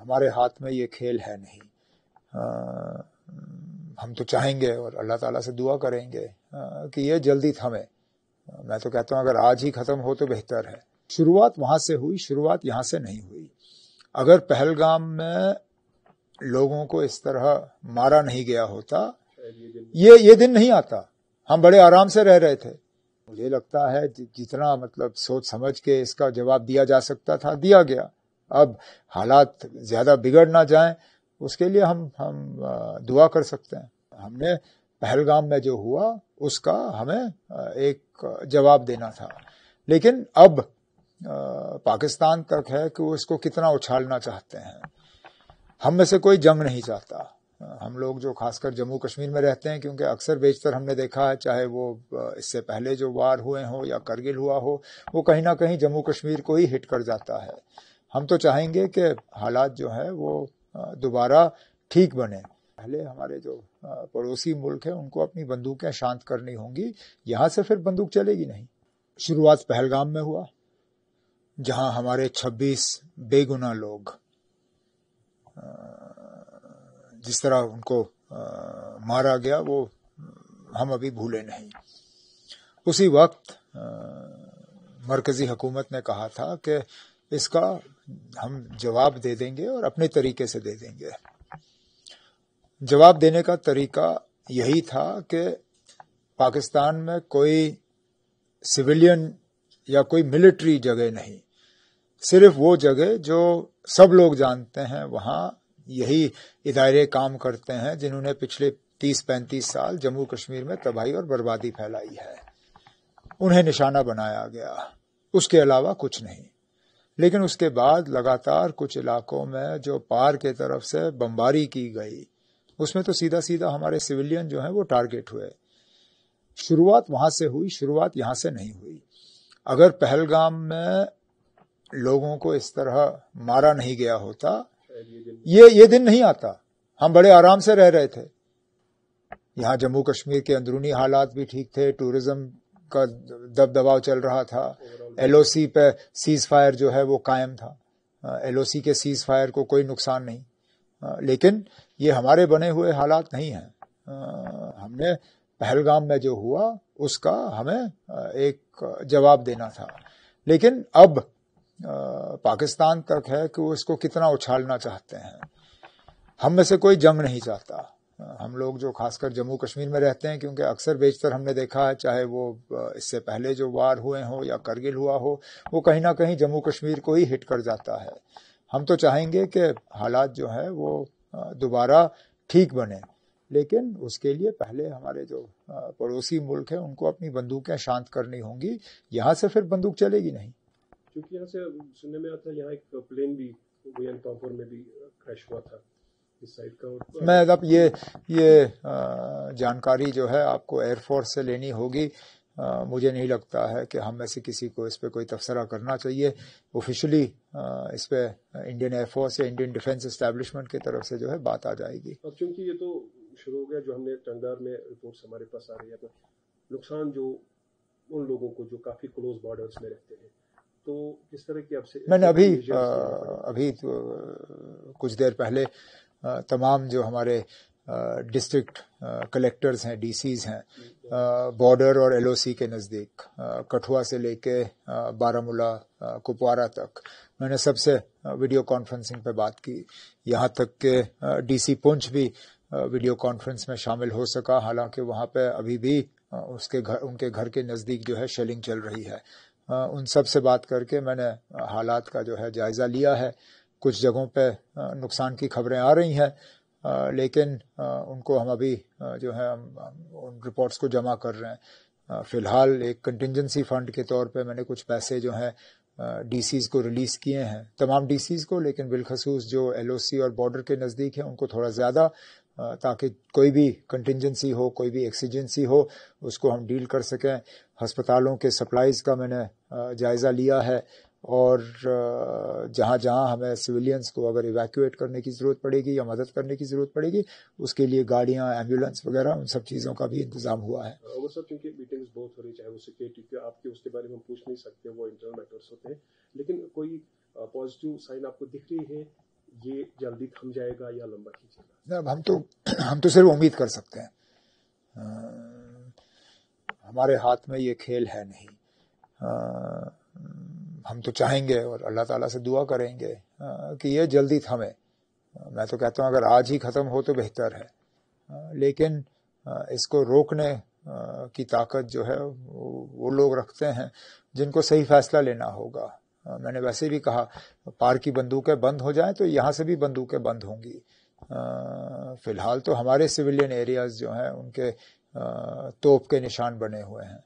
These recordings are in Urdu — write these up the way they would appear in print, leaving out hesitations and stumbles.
ہمارے ہاتھ میں یہ کھیل ہے نہیں. ہم تو چاہیں گے اور اللہ تعالیٰ سے دعا کریں گے کہ یہ جلدی تھمے. میں تو کہتا ہوں اگر آج ہی ختم ہو تو بہتر ہے. شروعات وہاں سے ہوئی، شروعات یہاں سے نہیں ہوئی. اگر پہلگام میں لوگوں کو اس طرح مارا نہیں گیا ہوتا یہ دن نہیں آتا. ہم بڑے آرام سے رہ رہے تھے. مجھے لگتا ہے جتنا سوچ سمجھ کے اس کا جواب دیا جا سکتا تھا دیا گیا. اب حالات زیادہ بگڑ نہ جائیں اس کے لیے ہم دعا کر سکتے ہیں. ہم نے پہلگام میں جو ہوا اس کا ہمیں ایک جواب دینا تھا. لیکن اب پاکستان تک ہے کہ وہ اس کو کتنا اچھالنا چاہتے ہیں. ہم میں سے کوئی جنگ نہیں چاہتا. ہم لوگ جو خاص کر جموں کشمیر میں رہتے ہیں کیونکہ اکثر بیشتر ہم نے دیکھا ہے چاہے وہ اس سے پہلے جو وار ہوئے ہوں یا کرگل ہوا ہو وہ کہیں نہ کہیں جموں کشمیر کو ہی ہٹ کر جاتا ہے. ہم تو چاہیں گے کہ حالات جو ہے وہ دوبارہ ٹھیک بنے. پہلے ہمارے جو پڑوسی ملک ہیں ان کو اپنی بندوقیں شانت کرنی ہوں گی. یہاں سے پھر بندوق چلے گی نہیں. شروعات پہلگام میں ہوا جہاں ہمارے 26 بے گناہ لوگ جس طرح ان کو مارا گیا وہ ہم ابھی بھولے نہیں. اسی وقت مرکزی حکومت نے کہا تھا کہ اس کا ہم جواب دے دیں گے اور اپنے طریقے سے دے دیں گے. جواب دینے کا طریقہ یہی تھا کہ پاکستان میں کوئی سویلین یا کوئی ملٹری جگہ نہیں، صرف وہ جگہ جو سب لوگ جانتے ہیں وہاں یہی ادارے کام کرتے ہیں جنہوں نے پچھلے 30-35 سال جموں کشمیر میں تباہی اور بربادی پھیلائی ہے. انہیں نشانہ بنایا گیا، اس کے علاوہ کچھ نہیں. لیکن اس کے بعد لگاتار کچھ علاقوں میں جو پار کے طرف سے بمباری کی گئی اس میں تو سیدھا سیدھا ہمارے سویلین جو ہیں وہ ٹارگٹ ہوئے. شروعات وہاں سے ہوئی، شروعات یہاں سے نہیں ہوئی. اگر پہلگام میں لوگوں کو اس طرح مارا نہیں گیا ہوتا یہ دن نہیں آتا. ہم بڑے آرام سے رہ رہے تھے. یہاں جموں کشمیر کے اندرونی حالات بھی ٹھیک تھے، ٹورزم کا دبدباؤ چل رہا تھا، ایل او سی پہ سیز فائر جو ہے وہ قائم تھا. ایل او سی کے سیز فائر کو کوئی نقصان نہیں. لیکن یہ ہمارے بنے ہوئے حالات نہیں ہیں. ہم نے پہلگام میں جو ہوا اس کا ہمیں ایک جواب دینا تھا. لیکن اب پاکستان تک ہے کہ وہ اس کو کتنا اچھالنا چاہتے ہیں. ہم میں سے کوئی جنگ نہیں چاہتا. ہم لوگ جو خاص کر جموں کشمیر میں رہتے ہیں کیونکہ اکثر بیشتر ہم نے دیکھا ہے چاہے وہ اس سے پہلے جو وار ہوئے ہوں یا کرگل ہوا ہو وہ کہیں نہ کہیں جموں کشمیر کو ہی ہٹ کر جاتا ہے. ہم تو چاہیں گے کہ حالات جو ہے وہ دوبارہ ٹھیک بنے. لیکن اس کے لیے پہلے ہمارے جو پڑوسی ملک ہیں ان کو اپنی بندوقیں شانت کرنی ہوں گی. یہاں سے پھر بندوق چلے گی نہیں. کیونکہ یہاں سے سننے میں آتا ہے یہاں ایک پلین بھی گوین پامپور میں بھی کریش ہوا تھا اس سائڈ کا. میں اب یہ جانکاری جو ہے آپ کو ایئر فورس سے لینی ہوگی. مجھے نہیں لگتا ہے کہ ہم میں سے کسی کو اس پہ کوئی تبصرہ کرنا چاہیے. آفیشلی اس پہ انڈین ایئر فورس یا انڈین ڈیفنس اسٹیبلشمنٹ کی طرف سے جو ہے بات آ جائے گی. اب چونکہ یہ تو شروع ہو گیا جو ہم نے ٹنگدار میں رپورٹس ہمارے پاس آ رہی ہے نقصان جو ان لوگوں کو جو کافی کلوز بارڈرز میں رہتے ہیں تو کس طرح کی آپ سے میں نے ابھی کچھ دیر پہلے تمام جو ہمارے ڈسٹرکٹ کلیکٹرز ہیں، ڈی سیز ہیں بارڈر اور ایل او سی کے نزدیک کٹھوا سے لے کے بارہمولہ کپوارہ تک میں نے سب سے ویڈیو کانفرنسنگ پہ بات کی. یہاں تک کہ ڈی سی پونچھ بھی ویڈیو کانفرنس میں شامل ہو سکا، حالانکہ وہاں پہ ابھی بھی ان کے گھر کے نزدیک جو ہے شیلنگ چل رہی ہے. ان سب سے بات کر کے میں نے حالات کا جو ہے جائزہ لیا ہے. کچھ جگہوں پہ نقصان کی خبریں آ رہی ہیں لیکن ان کو ہم ابھی جو ہے ان رپورٹس کو جمع کر رہے ہیں. فی الحال ایک کنٹینجنسی فنڈ کے طور پہ میں نے کچھ پیسے جو ہیں ڈی سیز کو ریلیز کیے ہیں، تمام ڈی سیز کو، لیکن بالخصوص جو ایل او سی اور بارڈر کے نزدیک ہیں ان کو تھوڑا زیادہ، تاکہ کوئی بھی کنٹینجنسی ہو، کوئی بھی ایکسیجنسی ہو اس کو ہم ڈیل کر سکیں. ہسپتالوں کے سپلائز کا میں نے جائزہ لیا ہے اور جہاں جہاں ہمیں سویلینز کو اگر ایویکویٹ کرنے کی ضرورت پڑے گی یا مدد کرنے کی ضرورت پڑے گی اس کے لیے گاڑیاں، ایمبولینس وغیرہ ان سب چیزوں کا بھی انتظام ہوا ہے. وہ سب چونکہ میٹنگز بہت ہو رہی، چاہے وہ سیکورٹی کے آپ کے اس کے بارے میں ہم پوچھ نہیں سکتے، وہ انٹرنل میٹرز ہوتے ہیں، لیکن کوئی پازیٹیو سائن آپ کو دکھ رہی ہے یہ جلدی تھم جائے گا یا لمبا کھینچے گا؟ ہم تو صرف امید کر سکتے ہیں، ہمارے ہاتھ میں یہ کھیل ہے نہیں. ہم تو چاہیں گے اور اللہ تعالیٰ سے دعا کریں گے کہ یہ جلدی تھمے. میں تو کہتا ہوں اگر آج ہی ختم ہو تو بہتر ہے، لیکن اس کو روکنے کی طاقت جو ہے وہ لوگ رکھتے ہیں جن کو صحیح فیصلہ لینا ہوگا. میں نے ویسے بھی کہا پار کی بندوقیں بند ہو جائیں تو یہاں سے بھی بندوقیں بند ہوں گی. فی الحال تو ہمارے سویلین ایریاز جو ہیں ان کے توپ کے نشان بنے ہوئے ہیں.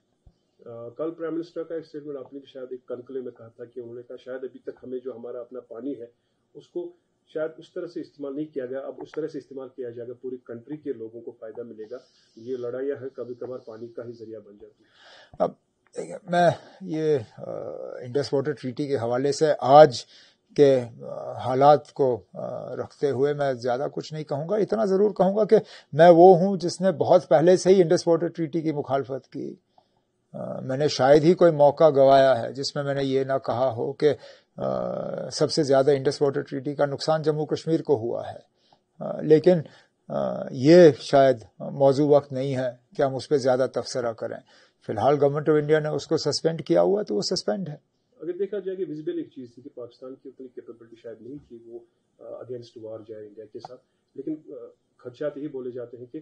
کل پرائم منسٹر کا ایک اسٹیٹمنٹ آپ نے بھی شاید ایک کنکلے میں کہا تھا کہ انہوں نے کہا شاید ابھی تک ہمیں جو ہمارا اپنا پانی ہے اس کو شاید اس طرح سے استعمال نہیں کیا گیا، اب اس طرح سے استعمال کیا جائے گا، پوری کنٹری کے لوگوں کو فائدہ ملے گا. یہ لڑائیاں ہیں کبھی کبھار پانی کا ہی ذریعہ بن جاتی ہے. اب میں یہ انڈس واٹر ٹریٹی کے حوالے سے آج کے حالات کو رکھتے ہوئے میں زیادہ کچھ نہیں کہوں گا. اتنا ضرور کہوں گا کہ میں وہ ہوں جس نے بہت پہلے سے ہی انڈس واٹر ٹریٹی کی مخالفت کی. میں نے شاید ہی کوئی موقع گوایا ہے جس میں نے یہ نہ کہا ہو کہ سب سے زیادہ انڈس واٹر ٹریٹی کا نقصان جموں کشمیر کو ہوا ہے. لیکن یہ شاید موضوع وقت نہیں ہے کہ ہم اس پہ زیادہ تبصرہ کریں. فی الحال گورنمنٹ آف انڈیا نے اس کو سسپینڈ کیا ہوا تو وہ سسپینڈ ہے. اگر دیکھا جائے کہ ویزیبل ایک چیز تھی کہ پاکستان کی اتنی کیپیبلٹی شاید نہیں تھی وہ اگینسٹ وار جائے انڈیا کے ساتھ، لیکن خدشات یہی بولے جاتے ہیں کہ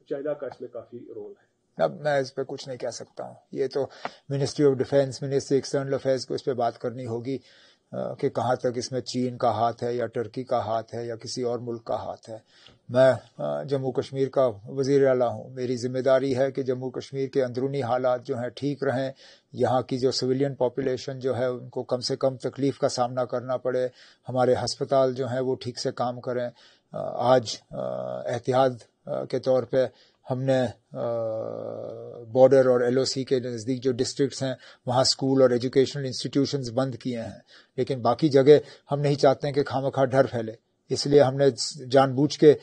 چائنا کا اس میں کافی رول ہے. اب میں اس پہ کچھ نہیں کہہ سکتا ہوں. یہ تو ministry of defence, ministry external affairs کو اس پہ بات کرنی ہوگی کہ کہاں تک اس میں چین کا ہاتھ ہے یا ٹرکی کا ہاتھ ہے یا کسی اور ملک کا ہاتھ ہے. میں جموں کشمیر کا وزیر اعلیٰ ہوں. میری ذمہ داری ہے کہ جموں کشمیر کے اندرونی حالات جو ہیں ٹھیک رہیں، یہاں کی جو سویلین پاپولیشن جو ہے ان کو کم سے کم تکلیف کا سامنا کرنا پڑے، ہمارے ہسپتال جو ہیں وہ ٹھیک سے کام کریں. آج احتیاط کے طور پہ ہم نے بارڈر اور ایل او سی کے نزدیک جو ڈسٹرکٹس ہیں وہاں اسکول اور ایجوکیشنل انسٹیٹیوشنز بند کیے ہیں، لیکن باقی جگہ ہم نہیں چاہتے ہیں کہ خواہ ڈر پھیلے. اس لیے ہم نے جان بوجھ کے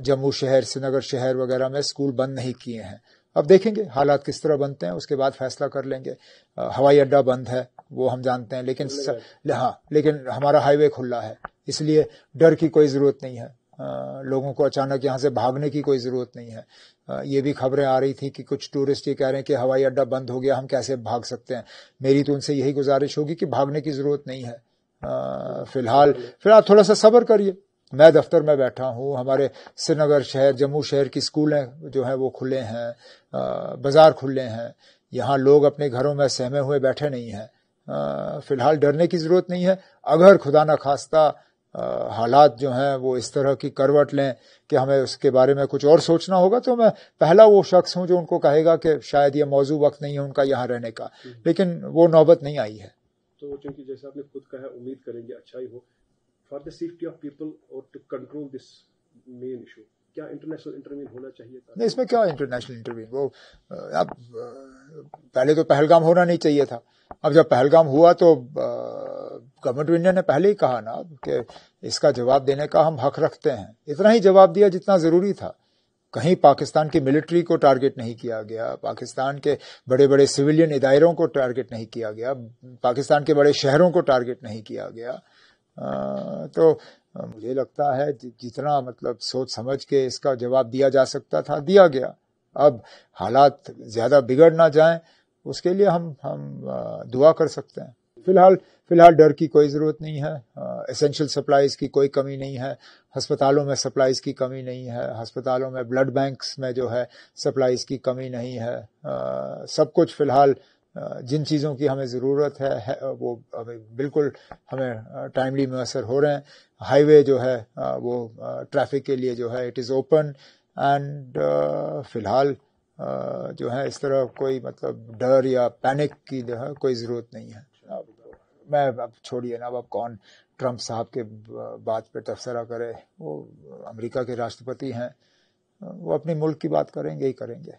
جموں شہر، سری نگر شہر وغیرہ میں اسکول بند نہیں کیے ہیں. اب دیکھیں گے حالات کس طرح بنتے ہیں، اس کے بعد فیصلہ کر لیں گے. ہوائی اڈہ بند ہے وہ ہم جانتے ہیں، لیکن ہمارا ہائی وے کھلا ہے، اس لیے ڈر کی کوئی ضرورت نہیں ہے. لوگوں کو اچانک یہاں سے بھاگنے کی کوئی ضرورت نہیں ہے. یہ بھی خبریں آ رہی تھی کہ کچھ ٹورسٹ یہ کہہ رہے ہیں کہ ہوائی اڈہ بند ہو گیا، ہم کیسے بھاگ سکتے ہیں. میری تو ان سے یہی گزارش ہوگی کہ بھاگنے کی ضرورت نہیں ہے. فی الحال تھوڑا سا صبر کریے. میں دفتر میں بیٹھا ہوں، ہمارے سری نگر شہر، جموں شہر کی اسکولیں جو ہیں وہ کھلے ہیں، بازار کھلے ہیں. یہاں لوگ اپنے گھروں میں سہمے ہوئے بیٹھے نہیں ہیں. فی الحال ڈرنے کی ضرورت نہیں ہے. اگر خدا نخواستہ حالات جو ہیں وہ اس طرح کی کروٹ لیں کہ ہمیں اس کے بارے میں کچھ اور سوچنا ہوگا تو میں پہلا وہ شخص ہوں جو ان کو کہے گا کہ شاید یہ موضوع وقت نہیں ہے ان کا یہاں رہنے کا، لیکن وہ نوبت نہیں آئی ہے. تو چونکہ جیسا آپ نے خود کہا امید کریں گے اچھا ہی ہو. For the safety of people اور to control this main issue کیا انٹرنیشنل انٹروین ہونا چاہیے تھا؟ نہیں، اس میں کیا انٹرنیشنل انٹروین، وہ اب پہلے تو پہلگام ہونا نہیں چاہیے تھا. اب جب پہلگام ہوا تو گورنمنٹ آف انڈیا نے پہلے ہی کہا نا کہ اس کا جواب دینے کا ہم حق رکھتے ہیں. اتنا ہی جواب دیا جتنا ضروری تھا. کہیں پاکستان کی ملٹری کو ٹارگٹ نہیں کیا گیا، پاکستان کے بڑے بڑے سویلین اداروں کو ٹارگٹ نہیں کیا گیا، پاکستان کے بڑے شہروں کو ٹارگٹ نہیں کیا گیا. تو مجھے لگتا ہے جتنا سوچ سمجھ کے اس کا جواب دیا جا سکتا تھا دیا گیا. اب حالات زیادہ بگڑ نہ جائیں اس کے لیے ہم دعا کر سکتے ہیں. فی الحال ڈر کی کوئی ضرورت نہیں ہے. ایسینشل سپلائیز کی کوئی کمی نہیں ہے، ہسپتالوں میں سپلائیز کی کمی نہیں ہے، ہسپتالوں میں بلڈ بینکس میں جو ہے سپلائیز کی کمی نہیں ہے. سب کچھ فی الحال جن چیزوں کی ہمیں ضرورت ہے وہ بالکل ہمیں ٹائملی میسر ہو رہے ہیں. ہائی وے جو ہے وہ ٹریفک کے لیے جو ہے اٹ از اوپن اینڈ فی الحال جو ہے اس طرح کوئی ڈر یا پینک کی جو ہے کوئی ضرورت نہیں ہے. میں اب چھوڑیے نا، اب کون ٹرمپ صاحب کے بات پہ تبصرہ کرے. وہ امریکہ کے راشٹرپتی ہیں، وہ اپنے ملک کی بات کریں گے ہی کریں گے.